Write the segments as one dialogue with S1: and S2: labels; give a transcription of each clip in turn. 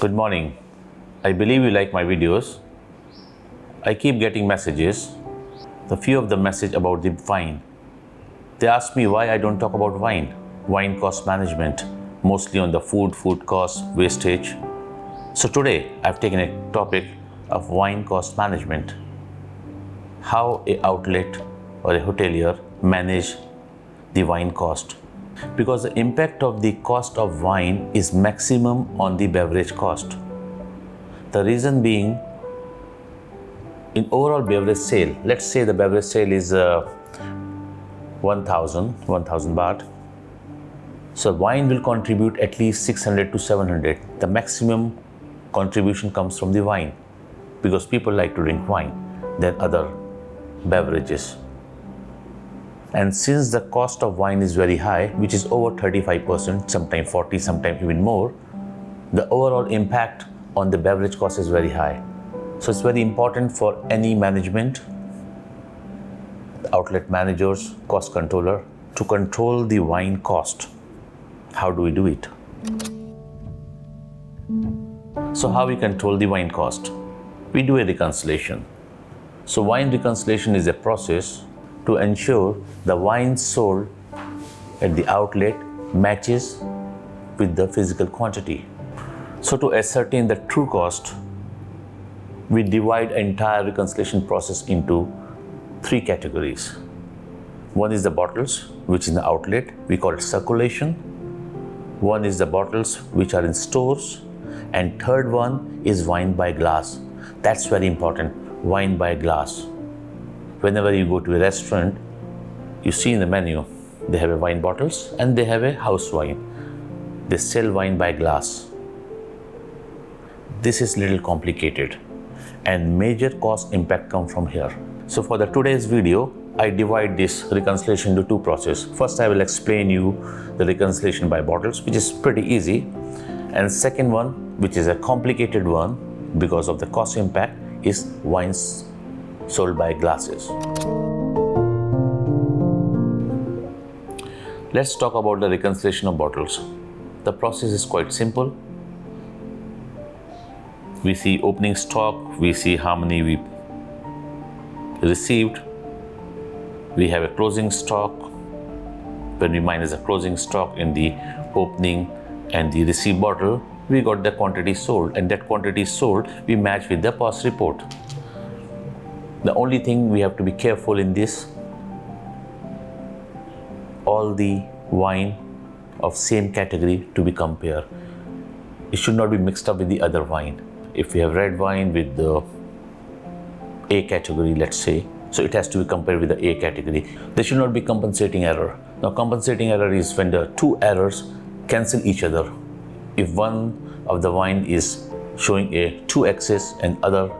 S1: Good morning. I believe you like my videos. I keep getting messages. The few of the message about the wine. They ask me why I don't talk about wine cost management, mostly on the food cost, wastage. So today I've taken a topic of wine cost management. How a outlet or a hotelier manage the wine cost. Because the impact of the cost of wine is maximum on the beverage cost. The reason being, in overall beverage sale, let's say the beverage sale is 1000 baht. So wine will contribute at least 600 to 700. The maximum contribution comes from the wine because people like to drink wine than other beverages. And since the cost of wine is very high, which is over 35%, sometimes 40, sometimes even more, the overall impact on the beverage cost is very high. So it's very important for any management, outlet managers, cost controller, to control the wine cost. How do we do it? So how we control the wine cost? We do a reconciliation. So wine reconciliation is a process to ensure the wine sold at the outlet matches with the physical quantity. So to ascertain the true cost, we divide entire reconciliation process into three categories. One is the bottles, which is in the outlet, we call it circulation. One is the bottles which are in stores, and third one is wine by glass. That's very important, wine by glass. Whenever you go to a restaurant, you see in the menu, they have a wine bottles and they have a house wine. They sell wine by glass. This is little complicated and major cost impact come from here. So for the today's video, I divide this reconciliation into two processes. First, I will explain you the reconciliation by bottles, which is pretty easy. And second one, which is a complicated one because of the cost impact, is wines sold by glasses. Let's talk about the reconciliation of bottles. The process is quite simple. We see opening stock, we see how many we received. We have a closing stock. When we minus the closing stock in the opening and the received bottle, we got the quantity sold, and that quantity sold we match with the cost report. The only thing we have to be careful in this, all the wine of same category to be compared. It should not be mixed up with the other wine. If we have red wine with the A category, let's say, so it has to be compared with the A category. There should not be compensating error. Now compensating error is when the two errors cancel each other. If one of the wine is showing a 2 excess and other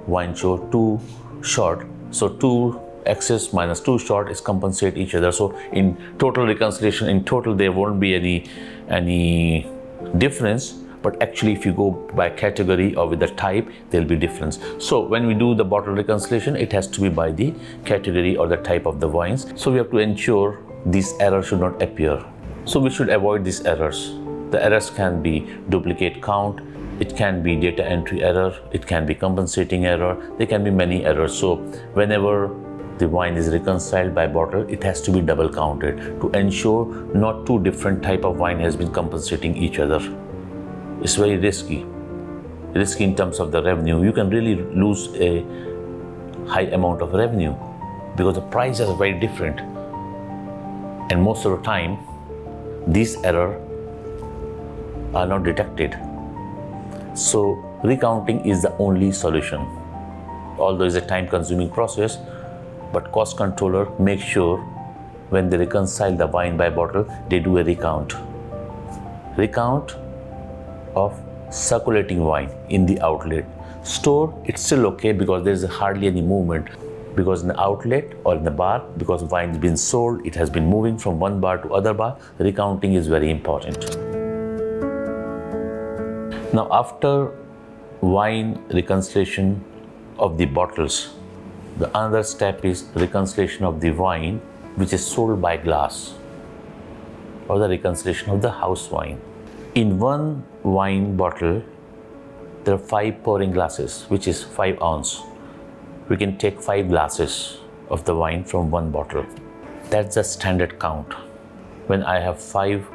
S1: wine show 2 short, so 2 excess minus 2 short is compensate each other. So in total reconciliation, in total there won't be any difference, but actually if you go by category or with the type, there'll be difference. So when we do the bottle reconciliation, it has to be by the category or the type of the wines. So we have to ensure these errors should not appear. So we should avoid these errors. The errors can be duplicate count, it can be data entry error, it can be compensating error, there can be many errors. So whenever the wine is reconciled by bottle, it has to be double counted to ensure not two different type of wine has been compensating each other. It's very risky in terms of the revenue. You can really lose a high amount of revenue because the prices are very different. And most of the time, these errors are not detected. So recounting is the only solution. Although it's a time-consuming process, but cost controller makes sure when they reconcile the wine by bottle, they do a recount. Recount of circulating wine in the outlet. Store, it's still okay because there's hardly any movement. Because in the outlet or in the bar, because wine has been sold, it has been moving from one bar to other bar, recounting is very important. Now after wine reconciliation of the bottles, the another step is reconciliation of the wine which is sold by glass, or the reconciliation of the house wine. In one wine bottle, there are 5 pouring glasses, which is 5 ounce. We can take 5 glasses of the wine from one bottle. That's the standard count. When I have 5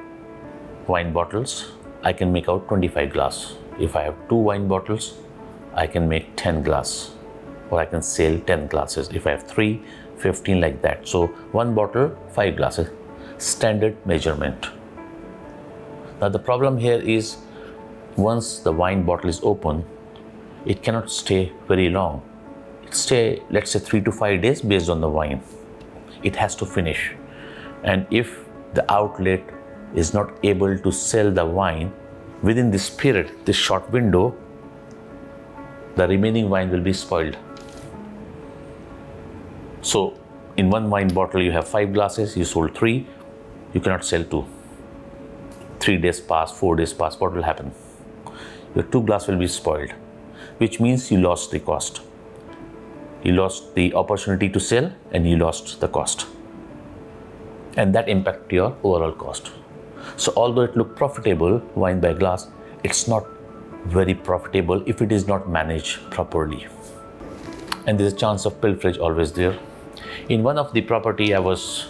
S1: wine bottles, I can make out 25 glass. If I have 2 wine bottles, I can make 10 glass, or I can sell 10 glasses. If I have 3, 15, like that. So one bottle, 5 glasses, standard measurement. Now the problem here is, once the wine bottle is open, it cannot stay very long. It stay, let's say, 3 to 5 days based on the wine. It has to finish. And if the outlet is not able to sell the wine within this period, this short window, the remaining wine will be spoiled. So in one wine bottle you have 5 glasses, you sold 3, you cannot sell 2. 3 days pass, 4 days pass, what will happen? Your 2 glass will be spoiled, which means you lost the cost. You lost the opportunity to sell and you lost the cost. And that impacts your overall cost. So although it looked profitable, wine by glass, it's not very profitable if it is not managed properly. And there's a chance of pilferage always there. In one of the property, I was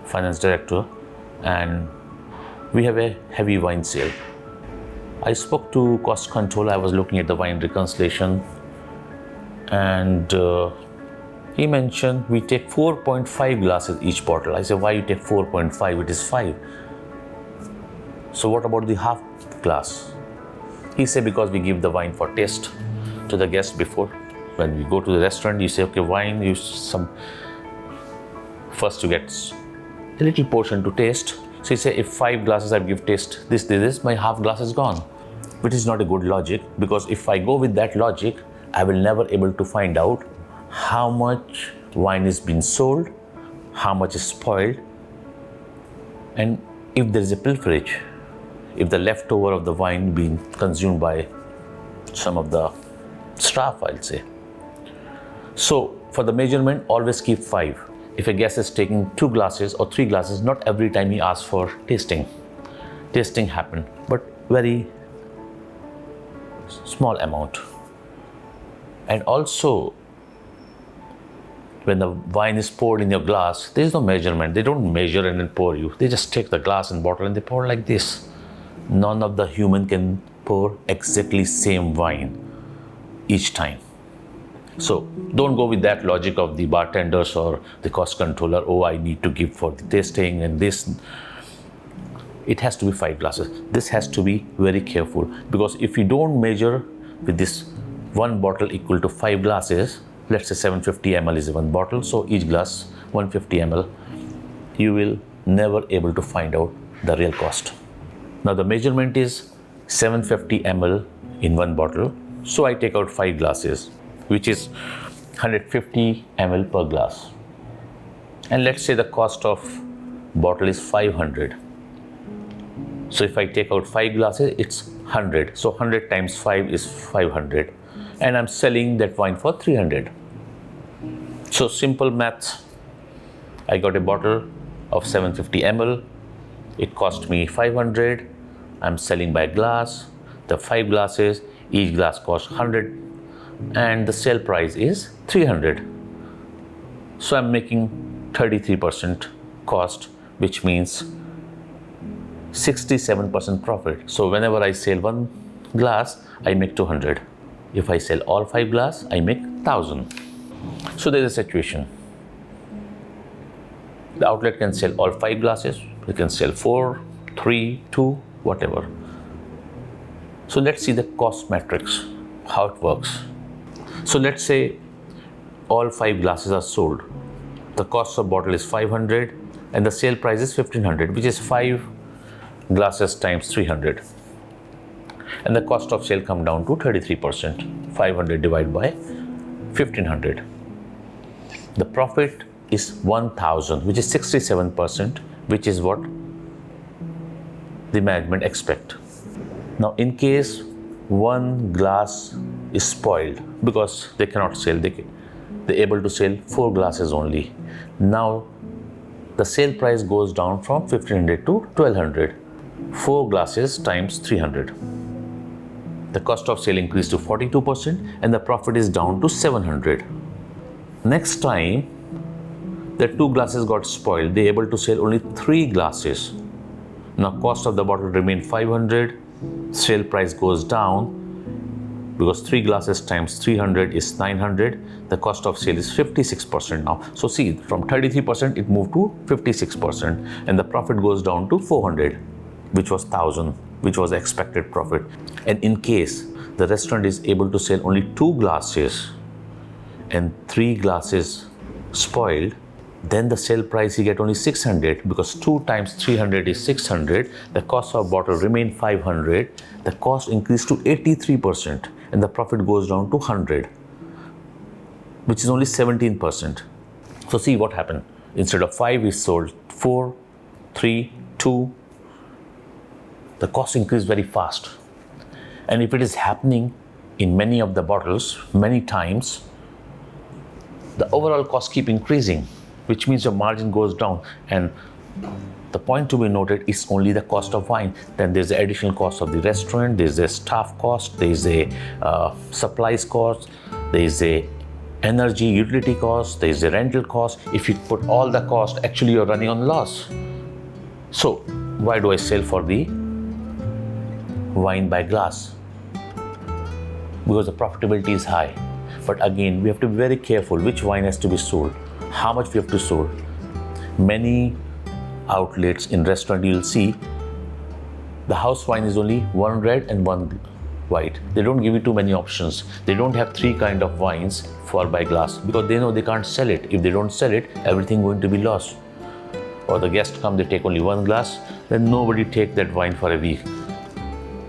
S1: finance director, and we have a heavy wine sale. I spoke to cost control. I was looking at the wine reconciliation, and he mentioned we take 4.5 glasses each bottle. I said, why you take 4.5? It is 5. So what about the half glass? He said, because we give the wine for taste to the guest before. When we go to the restaurant, you say, okay, wine, you first you get a little portion to taste. So you say, if 5 glasses I give taste, this, my half glass is gone. Which is not a good logic, because if I go with that logic, I will never able to find out how much wine is being sold, how much is spoiled, and if there is a pilferage, if the leftover of the wine being consumed by some of the staff, I'll say. So for the measurement, always keep 5. If a guest is taking 2 glasses or 3 glasses, not every time he asks for tasting. Tasting happen, but very small amount. And also, when the wine is poured in your glass, there is no measurement. They don't measure and then pour you. They just take the glass and bottle and they pour like this. None of the human can pour exactly same wine each time. So don't go with that logic of the bartenders or the cost controller. Oh, I need to give for the tasting and this. It has to be 5 glasses. This has to be very careful, because if you don't measure with this one bottle equal to 5 glasses, let's say 750 ml is one bottle, so each glass 150 ml, you will never able to find out the real cost. Now the measurement is 750 ml in one bottle, so I take out 5 glasses, which is 150 ml per glass. And let's say the cost of bottle is 500. So if I take out 5 glasses, it's 100. So 100 times 5 is 500. And I'm selling that wine for 300. So simple maths. I got a bottle of 750 ml. It cost me 500. I'm selling by glass. The 5 glasses, each glass costs 100. And the sale price is 300. So I'm making 33% cost, which means 67% profit. So whenever I sell one glass, I make 200. If I sell all 5 glass, I make 1000. So there's a situation. The outlet can sell all 5 glasses. It can sell 4, 3, 2, whatever. So let's see the cost matrix, how it works. So let's say all 5 glasses are sold. The cost of bottle is 500 and the sale price is 1500, which is 5 glasses times 300. And the cost of sale come down to 33%. 500 divided by 1500. The profit is 1000, which is 67%, which is what the management expect. Now in case one glass is spoiled because they cannot sell, they're able to sell 4 glasses only. Now the sale price goes down from 1500 to 1200. 4 glasses times 300. The cost of sale increased to 42% and the profit is down to 700. Next time, the 2 glasses got spoiled. They able to sell only 3 glasses. Now cost of the bottle remained 500. Sale price goes down because 3 glasses times 300 is 900. The cost of sale is 56% now. So see, from 33% it moved to 56% and the profit goes down to 400, which was 1000, which was expected profit. And in case the restaurant is able to sell only 2 glasses and 3 glasses spoiled, then the sale price you get only 600 because 2 times 300 is 600. The cost of bottle remained 500. The cost increased to 83% and the profit goes down to 100, which is only 17%. So see what happened. Instead of 5, we sold 4, 3, 2. The cost increased very fast. And if it is happening in many of the bottles, many times, the overall cost keep increasing, which means your margin goes down. And the point to be noted is only the cost of wine. Then there's the additional cost of the restaurant, there's a staff cost, there's a supplies cost, there's a energy utility cost, there's a rental cost. If you put all the cost, actually you're running on loss. So why do I sell for the wine by glass? Because the profitability is high. But again, we have to be very careful which wine has to be sold, how much we have to sold. Many outlets in restaurant, you'll see the house wine is only 1 red and 1 white. They don't give you too many options. They don't have 3 kind of wines for by glass because they know they can't sell it. If they don't sell it, everything going to be lost. Or the guests come, they take only 1 glass, then nobody take that wine for a week.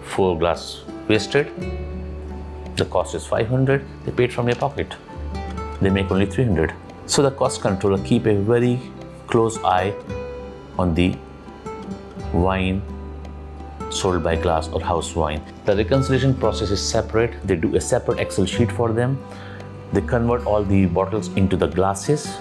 S1: 4 glass wasted. The cost is 500. They paid from their pocket. They make only 300. So the cost controller keep a very close eye on the wine sold by glass or house wine. The reconciliation process is separate. They do a separate Excel sheet for them. They convert all the bottles into the glasses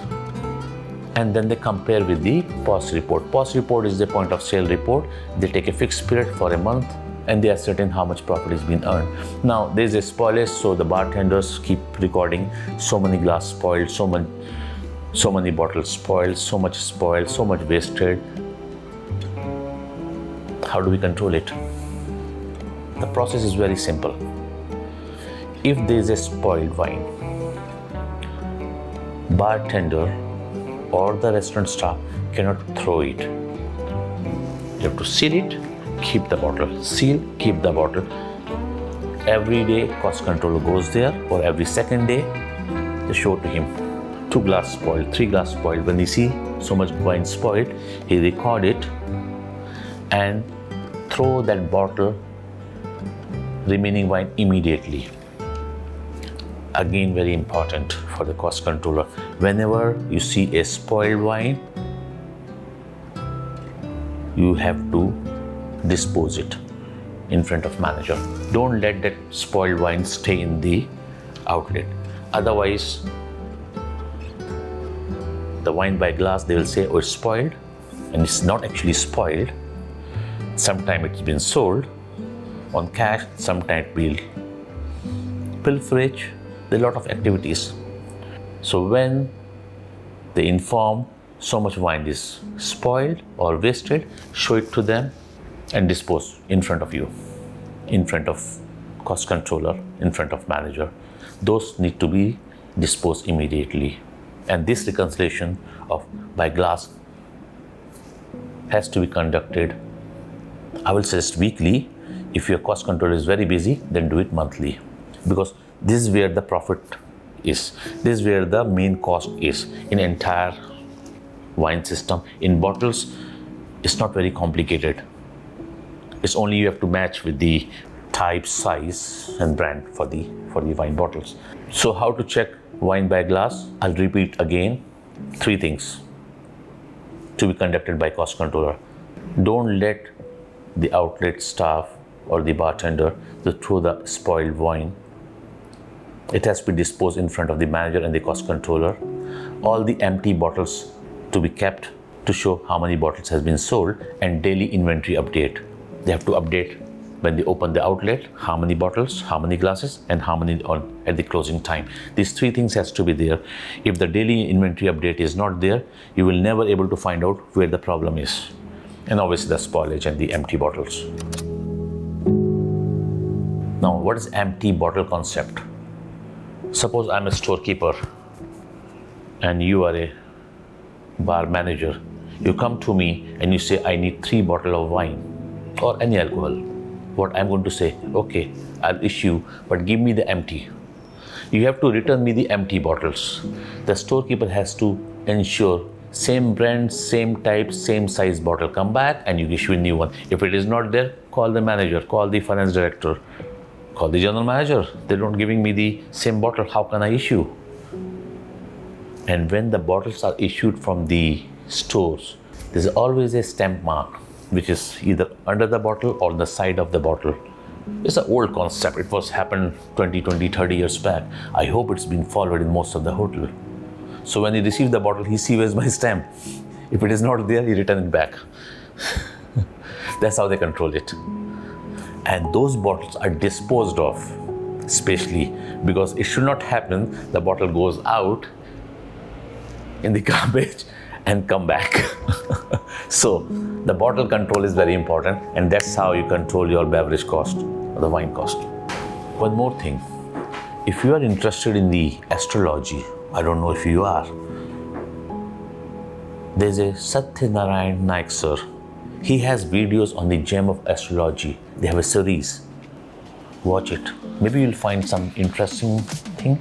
S1: and then they compare with the POS report. POS report is the point of sale report. They take a fixed period for a month and they ascertain how much profit is being earned. Now there is a spoilage, so the bartenders keep recording so many glass spoiled, so many bottles spoiled, so much wasted. How do we control it? The process is very simple. If there is a spoiled wine, bartender or the restaurant staff cannot throw it. You have to seal it, keep the bottle. Seal, keep the bottle. Every day cost controller goes there, or every second day they show to him 2 glass spoiled, 3 glass spoiled. When he see so much wine spoiled, he record it and throw that bottle remaining wine immediately. Again, very important for the cost controller. Whenever you see a spoiled wine, you have to dispose it in front of manager. Don't let that spoiled wine stay in the outlet. Otherwise, the wine by glass, they will say, oh, it's spoiled, and it's not actually spoiled. Sometimes it's been sold on cash, sometimes it will pilferage. There are a lot of activities. So when they inform so much wine is spoiled or wasted, show it to them and dispose in front of you, in front of cost controller, in front of manager. Those need to be disposed immediately. And this reconciliation of by glass has to be conducted, I will suggest weekly. If your cost controller is very busy, then do it monthly, because this is where the profit is. This is where the main cost is in entire wine system. In bottles, it's not very complicated. It's only you have to match with the type, size and brand for the wine bottles. So how to check wine by glass? I'll repeat again. 3 things to be conducted by cost controller. Don't let the outlet staff or the bartender to throw the spoiled wine. It has to be disposed in front of the manager and the cost controller. All the empty bottles to be kept to show how many bottles has been sold, and daily inventory update. They have to update when they open the outlet, how many bottles, how many glasses, and how many at the closing time. These three things has to be there. If the daily inventory update is not there, you will never able to find out where the problem is. And obviously the spoilage and the empty bottles. Now, what is empty bottle concept? Suppose I'm a storekeeper and you are a bar manager. You come to me and you say, I need 3 bottles of wine or any alcohol. What I'm going to say, okay, I'll issue, but give me the empty. You have to return me the empty bottles. The storekeeper has to ensure same brand, same type, same size bottle come back and you issue a new one. If it is not there, call the manager, call the finance director, call the general manager. They're not giving me the same bottle, how can I issue? And when the bottles are issued from the stores, there's always a stamp mark which is either under the bottle or the side of the bottle. It's an old concept. It was happened 20, 30 years back. I hope it's been followed in most of the hotel. So when he receives the bottle, he sees where's my stamp. If it is not there, he returns it back. That's how they control it. And those bottles are disposed of, especially because it should not happen. The bottle goes out in the garbage and come back. So the bottle control is very important, and that's how you control your beverage cost or the wine cost. One more thing, if you are interested in the astrology, I don't know if you are, there's a Satyanarayan Naik sir. He has videos on the gem of astrology. They have a series. Watch it. Maybe you'll find some interesting thing.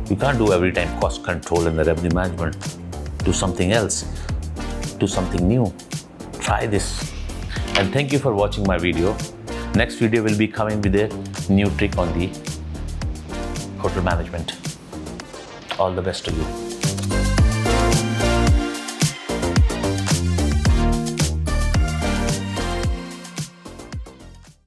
S1: You can't do every time cost control and the revenue management. Do something else. Do something new. Try this. And thank you for watching my video. Next video will be coming with a new trick on the hotel management. All the best to you.